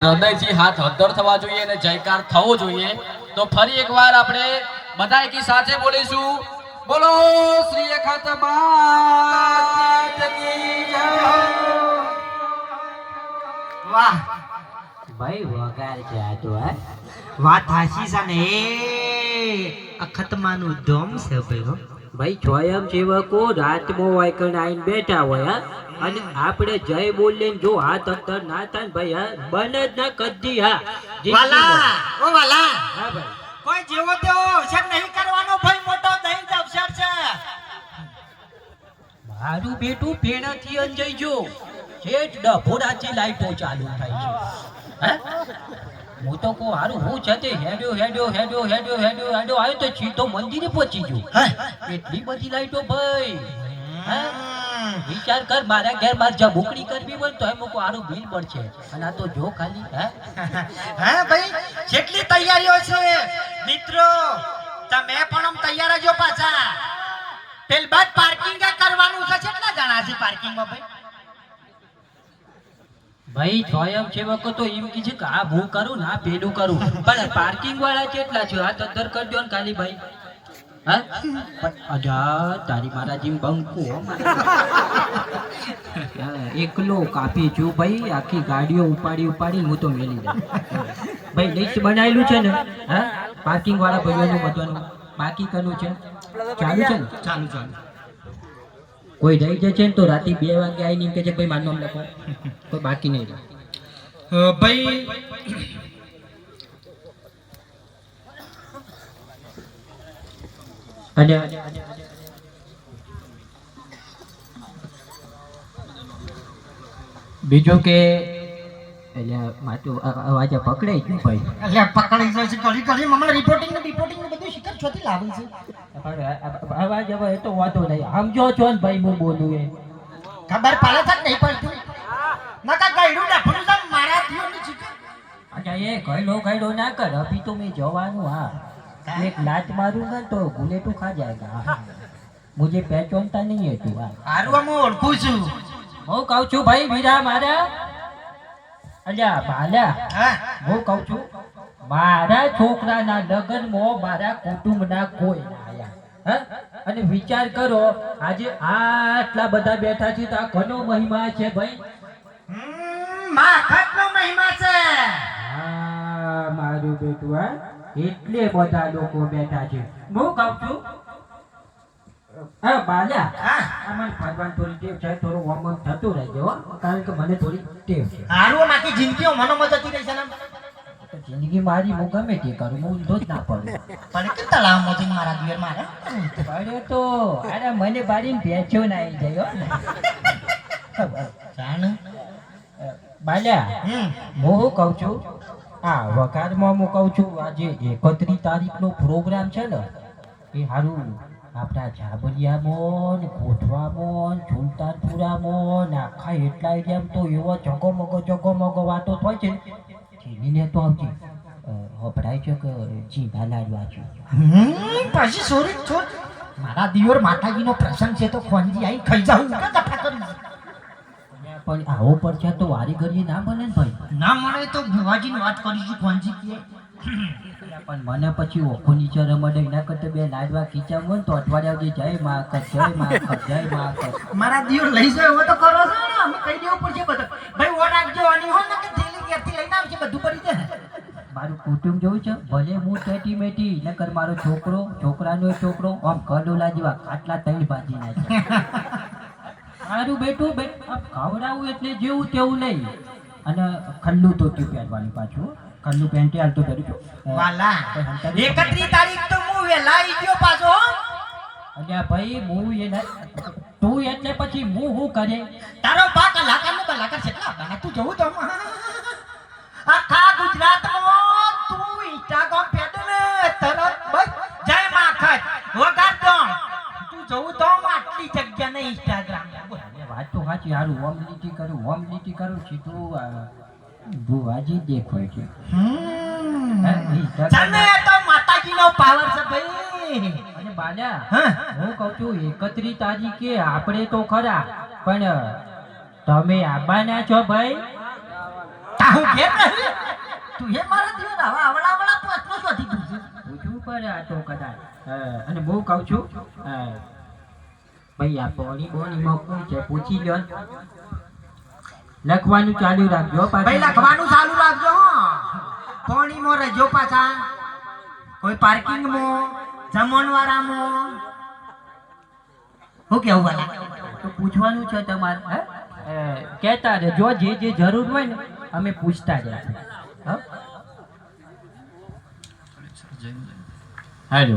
હૃદયથી હાથ હદ્દર થવા જોઈએ અને જયકાર થવો જોઈએ. તો ફરી એકવાર આપણે બધા એકી સાથે બોલીશું, બોલો શ્રી અખાત માત કી જય. વાહ ભાઈ વગાર છે આ તો. વાત હાસી છે ને એ અખતમાનું ધોમ છે ભાઈ. ભાઈ સ્વયં સેવકો રાતમાં વાયકણ આવીને બેઠા હોય અને આપણે જય બોલીને જો હાથ અંતર ના થાય ને ભાઈ બને જ ના કદી. વાલા ઓ વાલા હા ભાઈ, કોઈ જેવો તેવો અવસર નહીં કરવાનો ભાઈ, મોટો દહીં અવસર છે. મારું બેટું પેણાથી અંજઈ જો શેઠ ડભોડાથી લાઈટો ચાલુ થાય છે. હું તો કહું હારું હું છે તે હેડ્યો આવ્યો તો સીધો મંદિરે પહોંચી ગયો. એટલી બધી લાઈટો ભાઈ. વિચાર કર, મારા ઘેર બાર જબુકડી કરવી હોય તો એમ હારું બિલ પડશે. અને આ તો જો ખાલી હા ભાઈ જેટલી તૈયારીઓ છે મિત્રો, તમે પણ આમ તૈયાર જો પાછા. પેલ બાદ પાર્કિંગ કરવાનું છે. કેટલા જણા છે પાર્કિંગમાં ભાઈ? ભાઈ સ્વયં સેવકો તો એમ કે છે કે આ હું કરું ને આ પેલું કરું, પણ પાર્કિંગ વાળા કેટલા છે? આ તદ્દર કરજો ને ખાલી ભાઈ. હા અજા તારી મારા જીમ બંકો એકલો કાપી જો ભાઈ, આખી ગાડીઓ ઉપાડી હું તો મેલી દઉં ભાઈ. લિસ્ટ બનાવેલું છે ને હા પાર્કિંગ વાળા ભાઈઓનું બધાનું. બાકી કરવું છે ચાલુ છે ને? ચાલુ કોઈ રહી જાય છે ને તો રાતે 2 વાગે આવીને કે છે ભાઈ મારું નામ લખો, કોઈ બાકી નહીં રહે ભાઈ. અને બીજું કે એટલે માટું અવાજ પકડાઈ ગયું ભાઈ. એટલે પકડી જાય છે ઘડી મમ્મી રિપોર્ટિંગ ને બધું શિકાર છોથી લાવે છે. અવાજ હવે એ તો વાંધો નહીં, સમજો છો ને ભાઈ હું બોલું એ ખબર પડે છે નહીં પડતું? નકા ગઈડું ડફડું છે મારા થયો ની ચીક. અચ્છા એ ગઈડો ના કર, અભી તો મેં જવાનું. હા એક લાત માरूंगा तो बुलेट खा जाएगा. मुझे पहचानता नहीं है तू. હારું હું ઓળખું છું. હું કહું છું ભાઈ વીરા મારા, અલ્યા ભાલા હું કહું છું મારા છોકરાના લગ્નમાં મારા કુટુંબના કોઈ ના આયા. અને વિચાર કરો આજે આટલા બધા બેઠા છે તો આ ઘણો મહિમા છે ભાઈ. માખતનો મહિમા છે. હા મારું બેટું હા એટલે બધા લોકો બેઠા છે. હું કહું છું હા બાલા આમાં ફરવાનું થોડી ટેવ છે, થોડું વોર્મઅપ થતું રહેજો કારણ કે મને થોડી ટેવ છે. હારું માકી જિંદગીઓ મનોમત જતી રહી છે ને. જિંદગી મારી હું ગમે તે કરું, હું ઊંધો જ ના પડું. પણ કે તળાવ મોજી મારા દિયર મારે પડ્યો તો અરે મને બારીને ભેંચો ના આવી જાય જાણ બાલ્યા. હું કહું છું આ વઘારમાં હું કહું છું આજે 31 તારીખનો પ્રોગ્રામ છે ને એ સારું આપણા જાબલિયામાં ને કોઠવામાં સુલતાનપુરામાં ને આખા એટલા એરિયામાં તો એવો જગમગો વાતો થાય છે જીવીને તો આવતી હભરાય છે કે જીભા લાડવા છે. પછી સોરી છોડ મારા દિયોર માતાજીનો પ્રસંગ છે તો ખોંજી આવી ખાઈ જાઉં કે કથા કરી. પણ આવો પડશે તો વારી ઘડીએ ના બને ને ભાઈ. ના મળે તો ભુવાજીની વાત કરીશું ખોંજી કે. પણ મને પછી ઓખો નીચે રમડે એના કરતા 2 લાડવા ખીચામાં હોય ને તો અઠવાડિયા સુધી જય માં કર જય માં કર. મારા દિયોર લઈ જાય એવો તો કરો છો ને, અમે કહી દેવું પડશે બધું ભાઈ. ઓ રાખજો આની હોય ને કે થેલી ઘેરથી લઈને આવશે બધું પડી જાય. મારું કુટુંબ જોયું છે ભલે હું ટેટી મેટી નકર મારો છોકરાનો છોકરો આમ કડોલા જેવા ખાટલા 3 બાજી નાખે. મારું બેટું ખવડાવું એટલે જેવું તેવું નહીં. અને ખલ્લું તો પહેરવાની પાછું ખલ્લું પેન્ટ હાલ તો પહેરું છું વાલા. 31 તારીખ તો હું વેલા આવી ગયો પાછો. અલ્યા ભાઈ હું એ તું એટલે પછી હું કરે તારો બા કલાકાર છે કેટલા તું જવું તો આખા ગુજરાતમાં તું ઇન્સ્ટાગ્રામ પેડ ને તરત બસ જય માખત વગાડ દો. તું જવું તો આટલી જગ્યા ને ઇન્સ્ટાગ્રામ વાત તો સાચી. હારું હોમ લીટી કરું સીધું ભુવાજી દેખાય છે. તને તો માતાજીનો પાવર છે ભાઈ. અને બાલા હું કહું છું 31 તારીખે આપણે તો ખરા પણ તમે આવવાના છો ભાઈ? હું ઘેર નહીં તું એ મારા જીવન હવે આવડા પ્રશ્નો શોધી પૂછું પૂછવું પડે આ તો કદાચ અને હું કહું છું ભાઈ આ પોણી બોણીમાં કોઈ છે પૂછી લ્યો ને. લખવાનું ચાલુ રાખજો ભાઈ પાછા. લખવાનું ચાલુ રાખજો પાણીમાં રહેજો પાછા કોઈ પાર્કિંગમાં જમણવાળામાં હું કેવું વાલા તો પૂછવાનું છે તમારે કહેતા રહેજો જે જે જરૂર હોય ને અમે પૂછતા જઈશું. હા હેલો